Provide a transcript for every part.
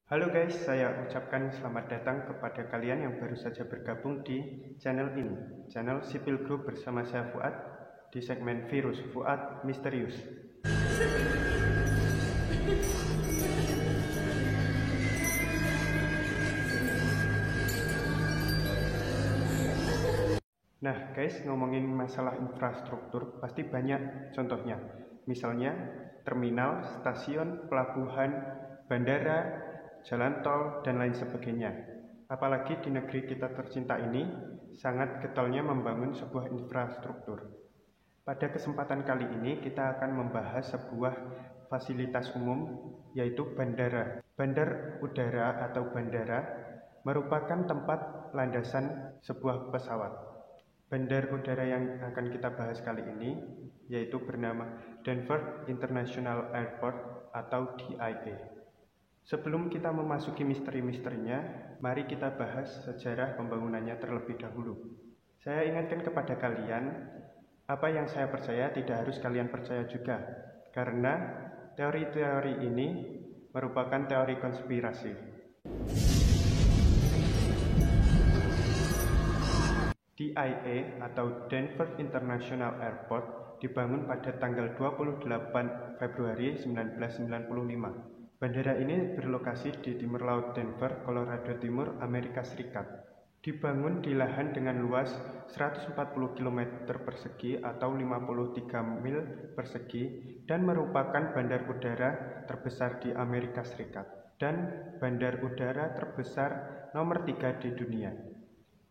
Halo guys, saya ucapkan selamat datang kepada kalian yang baru saja bergabung di channel ini, channel Sipil Group bersama saya Fuad di segmen Virus Fuad Misterius. Nah guys, ngomongin masalah infrastruktur pasti banyak contohnya. Misalnya terminal, stasiun, pelabuhan, bandara, jalan tol, dan lain sebagainya. Apalagi di negeri kita tercinta ini sangat getolnya membangun sebuah infrastruktur. Pada kesempatan kali ini kita akan membahas sebuah fasilitas umum, yaitu bandara. Bandar udara atau bandara merupakan tempat landasan sebuah pesawat. Bandar udara yang akan kita bahas kali ini yaitu bernama Denver International Airport atau DIA. Sebelum kita memasuki misteri-misterinya, mari kita bahas sejarah pembangunannya terlebih dahulu. Saya ingatkan kepada kalian, apa yang saya percaya tidak harus kalian percaya juga, karena teori-teori ini merupakan teori konspirasi. DIA atau Denver International Airport dibangun pada tanggal 28 Februari 1995. Bandara ini berlokasi di timur laut Denver, Colorado Timur, Amerika Serikat. Dibangun di lahan dengan luas 140 km persegi atau 53 mil persegi dan merupakan bandar udara terbesar di Amerika Serikat dan bandar udara terbesar nomor 3 di dunia.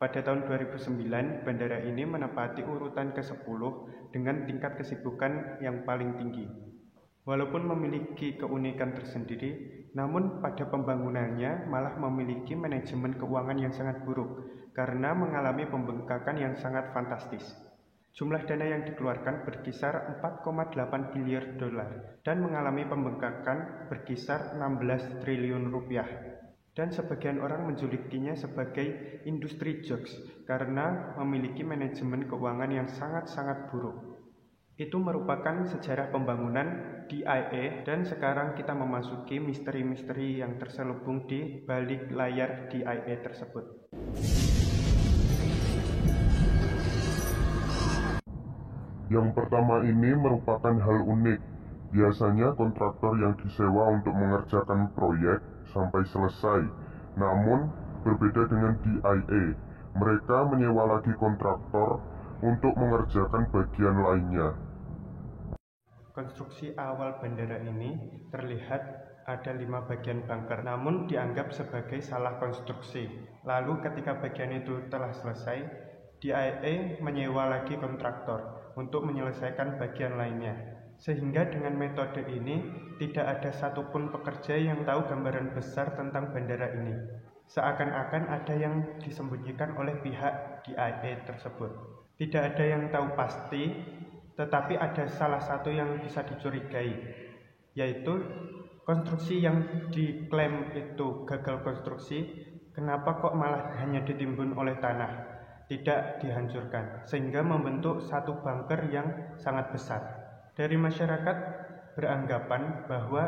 Pada tahun 2009, bandara ini menempati urutan ke-10 dengan tingkat kesibukan yang paling tinggi. Walaupun memiliki keunikan tersendiri, namun pada pembangunannya malah memiliki manajemen keuangan yang sangat buruk karena mengalami pembengkakan yang sangat fantastis. Jumlah dana yang dikeluarkan berkisar 4,8 biliar dolar dan mengalami pembengkakan berkisar 16 triliun rupiah. Dan sebagian orang menjulukinya sebagai industri jokes karena memiliki manajemen keuangan yang sangat-sangat buruk. Itu merupakan sejarah pembangunan DIA dan sekarang kita memasuki misteri-misteri yang terselubung di balik layar DIA tersebut. Yang pertama ini merupakan hal unik. Biasanya kontraktor yang disewa untuk mengerjakan proyek sampai selesai. Namun, berbeda dengan DIA. Mereka menyewa lagi kontraktor untuk mengerjakan bagian lainnya. Konstruksi awal bandara ini terlihat ada 5 bagian bunker, namun dianggap sebagai salah konstruksi. Lalu ketika bagian itu telah selesai, DIA menyewa lagi kontraktor untuk menyelesaikan bagian lainnya. Sehingga dengan metode ini tidak ada satupun pekerja yang tahu gambaran besar tentang bandara ini. Seakan-akan ada yang disembunyikan oleh pihak DIA tersebut. Tidak ada yang tahu pasti, tetapi ada salah satu yang bisa dicurigai, yaitu konstruksi yang diklaim itu gagal konstruksi, kenapa kok malah hanya ditimbun oleh tanah, tidak dihancurkan, sehingga membentuk satu bunker yang sangat besar. Dari masyarakat beranggapan bahwa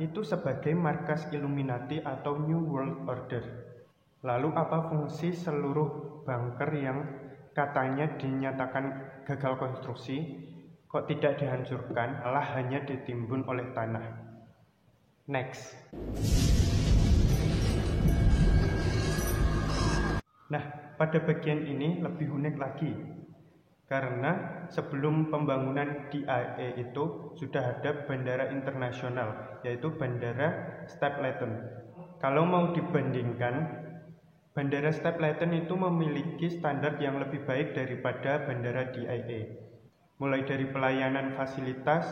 itu sebagai markas Illuminati atau New World Order. Lalu apa fungsi seluruh bunker yang katanya dinyatakan gagal konstruksi kok tidak dihancurkan, malah hanya ditimbun oleh tanah? Next. Nah, pada bagian ini lebih unik lagi, karena sebelum pembangunan DIA itu sudah ada bandara internasional, yaitu Bandara Stapleton. Kalau mau dibandingkan, Bandara Stapleton itu memiliki standar yang lebih baik daripada Bandara DIA, mulai dari pelayanan fasilitas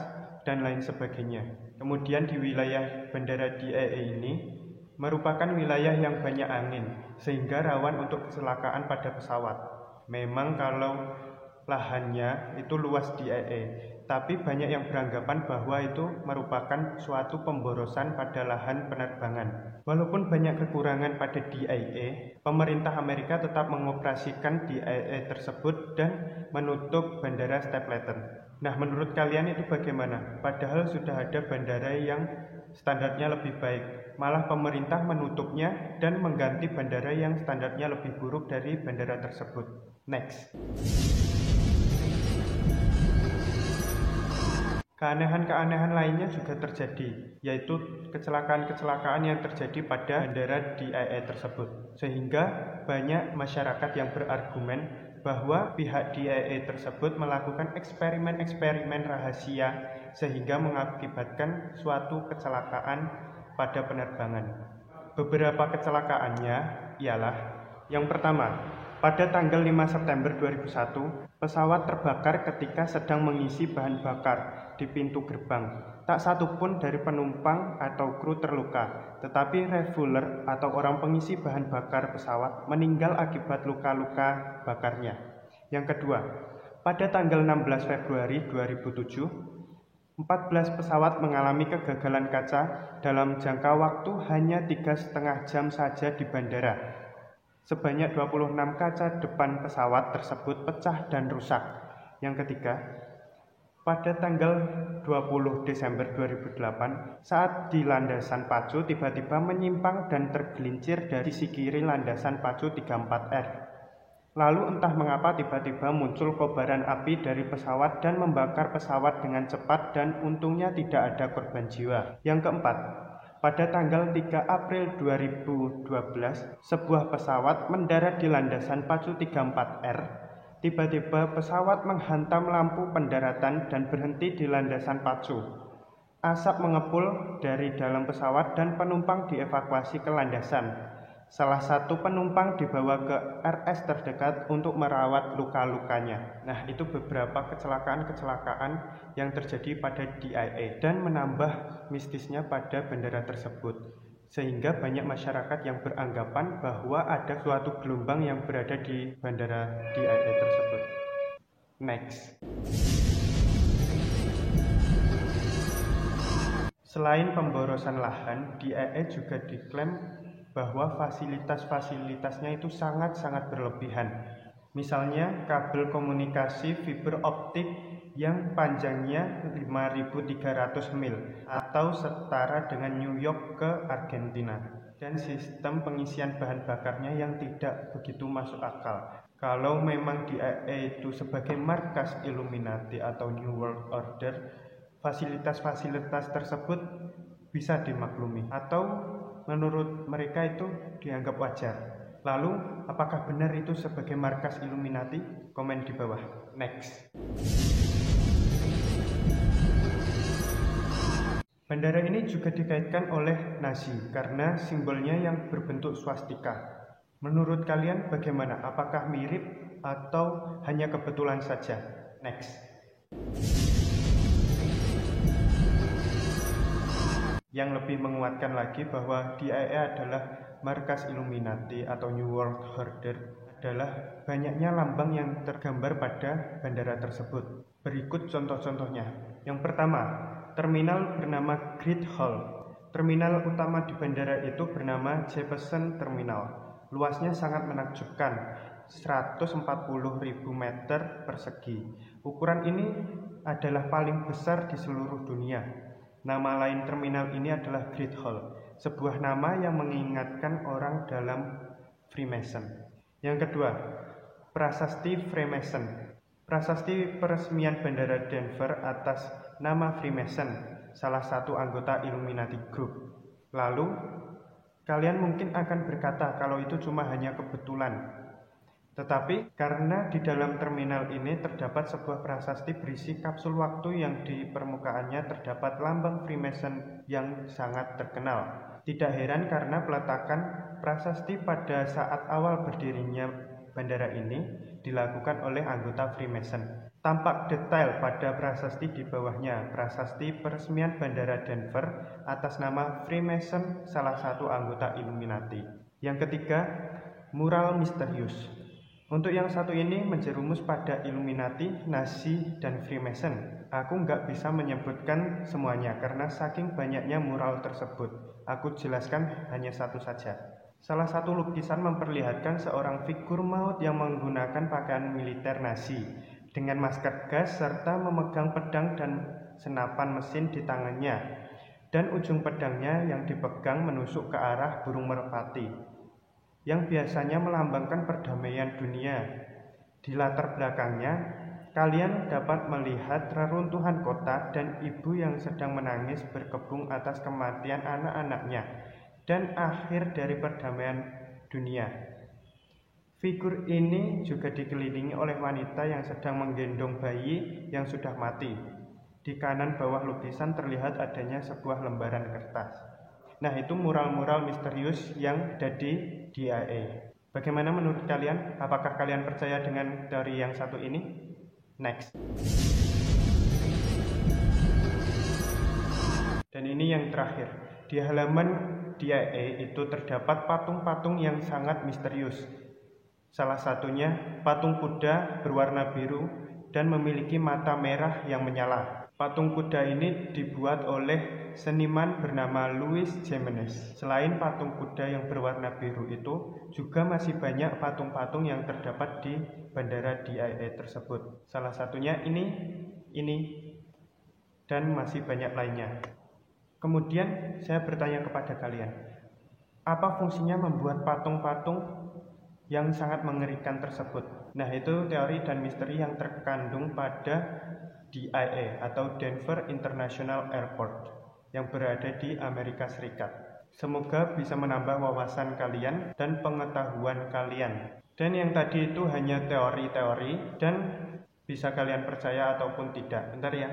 dan lain sebagainya. Kemudian di wilayah Bandara DIA ini merupakan wilayah yang banyak angin, sehingga rawan untuk kecelakaan pada pesawat. Memang kalau lahannya itu luas DIA, tapi banyak yang beranggapan bahwa itu merupakan suatu pemborosan pada lahan penerbangan. Walaupun banyak kekurangan pada DIA, pemerintah Amerika tetap mengoperasikan DIA tersebut dan menutup Bandara Stapleton. Nah, menurut kalian itu bagaimana? Padahal sudah ada bandara yang standarnya lebih baik. Malah pemerintah menutupnya dan mengganti bandara yang standarnya lebih buruk dari bandara tersebut. Next. Keanehan-keanehan lainnya juga terjadi, yaitu kecelakaan-kecelakaan yang terjadi pada bandara di IAE tersebut. Sehingga banyak masyarakat yang berargumen bahwa pihak di IAE tersebut melakukan eksperimen-eksperimen rahasia sehingga mengakibatkan suatu kecelakaan pada penerbangan. Beberapa kecelakaannya ialah yang pertama, pada tanggal 5 September 2001, pesawat terbakar ketika sedang mengisi bahan bakar di pintu gerbang. Tak satu pun dari penumpang atau kru terluka, tetapi refueler atau orang pengisi bahan bakar pesawat meninggal akibat luka-luka bakarnya. Yang kedua, pada tanggal 16 Februari 2007, 14 pesawat mengalami kegagalan kaca dalam jangka waktu hanya 3,5 jam saja di bandara. Sebanyak 26 kaca depan pesawat tersebut pecah dan rusak. Yang ketiga, pada tanggal 20 Desember 2008, saat di landasan pacu tiba-tiba menyimpang dan tergelincir dari sisi kiri landasan pacu 34R. Lalu entah mengapa tiba-tiba muncul kobaran api dari pesawat dan membakar pesawat dengan cepat dan untungnya tidak ada korban jiwa. Yang keempat, pada tanggal 3 April 2012, sebuah pesawat mendarat di landasan pacu 34R. Tiba-tiba pesawat menghantam lampu pendaratan dan berhenti di landasan pacu. Asap mengepul dari dalam pesawat dan penumpang dievakuasi ke landasan. Salah satu penumpang dibawa ke RS terdekat untuk merawat luka-lukanya. Nah, itu beberapa kecelakaan-kecelakaan yang terjadi pada DIA dan menambah mistisnya pada bandara tersebut. Sehingga banyak masyarakat yang beranggapan bahwa ada suatu gelombang yang berada di bandara DIA tersebut. Next. Selain pemborosan lahan, DIA juga diklaim bahwa fasilitas-fasilitasnya itu sangat-sangat berlebihan. Misalnya kabel komunikasi fiber optik yang panjangnya 5.300 mil atau setara dengan New York ke Argentina, dan sistem pengisian bahan bakarnya yang tidak begitu masuk akal. Kalau memang DIA itu sebagai markas Illuminati atau New World Order, fasilitas-fasilitas tersebut bisa dimaklumi atau menurut mereka itu dianggap wajar. Lalu, apakah benar itu sebagai markas Illuminati? Komen di bawah. Next. Bandara ini juga dikaitkan oleh Nazi karena simbolnya yang berbentuk swastika. Menurut kalian bagaimana? Apakah mirip atau hanya kebetulan saja? Next. Yang lebih menguatkan lagi bahwa DIA adalah markas Illuminati atau New World Order adalah banyaknya lambang yang tergambar pada bandara tersebut. Berikut contoh-contohnya. Yang pertama, terminal bernama Great Hall. Terminal utama di bandara itu bernama Jefferson Terminal. Luasnya sangat menakjubkan, 140.000 meter persegi. Ukuran ini adalah paling besar di seluruh dunia. Nama lain terminal ini adalah Great Hall, sebuah nama yang mengingatkan orang dalam Freemason. Yang kedua, Prasasti Freemason. Prasasti peresmian Bandara Denver atas nama Freemason, salah satu anggota Illuminati Group. Lalu, kalian mungkin akan berkata kalau itu cuma hanya kebetulan. Tetapi karena di dalam terminal ini terdapat sebuah prasasti berisi kapsul waktu yang di permukaannya terdapat lambang Freemason yang sangat terkenal. Tidak heran karena peletakan prasasti pada saat awal berdirinya bandara ini dilakukan oleh anggota Freemason. Tampak detail pada prasasti di bawahnya, prasasti peresmian Bandara Denver atas nama Freemason, salah satu anggota Illuminati. Yang ketiga, mural misterius. Untuk yang satu ini menjerumus pada Illuminati, Nazi, dan Freemason. Aku nggak bisa menyebutkan semuanya karena saking banyaknya mural tersebut. Aku jelaskan hanya satu saja. Salah satu lukisan memperlihatkan seorang figur maut yang menggunakan pakaian militer Nazi dengan masker gas serta memegang pedang dan senapan mesin di tangannya. dan ujung pedangnya yang dipegang menusuk ke arah burung merpati, yang biasanya melambangkan perdamaian dunia. Di latar belakangnya, kalian dapat melihat reruntuhan kota dan ibu yang sedang menangis berkebung atas kematian anak-anaknya dan akhir dari perdamaian dunia. Figur ini juga dikelilingi oleh wanita yang sedang menggendong bayi yang sudah mati. Di kanan bawah lukisan terlihat adanya sebuah lembaran kertas. Nah, itu mural-mural misterius yang ada di DIA. Bagaimana menurut kalian? Apakah kalian percaya dengan teori yang satu ini? Next. Dan ini yang terakhir. Di halaman DIA itu terdapat patung-patung yang sangat misterius. Salah satunya patung kuda berwarna biru dan memiliki mata merah yang menyala. Patung kuda ini dibuat oleh seniman bernama Louis Jimenez. Selain patung kuda yang berwarna biru itu, juga masih banyak patung-patung yang terdapat di bandara DIA tersebut. Salah satunya ini, dan masih banyak lainnya. Kemudian saya bertanya kepada kalian, apa fungsinya membuat patung-patung yang sangat mengerikan tersebut? Nah, itu teori dan misteri yang terkandung pada DIA atau Denver International Airport yang berada di Amerika Serikat. Semoga bisa menambah wawasan kalian dan pengetahuan kalian. Dan yang tadi itu hanya teori-teori dan bisa kalian percaya ataupun tidak. Bentar ya,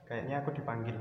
kayaknya aku dipanggil.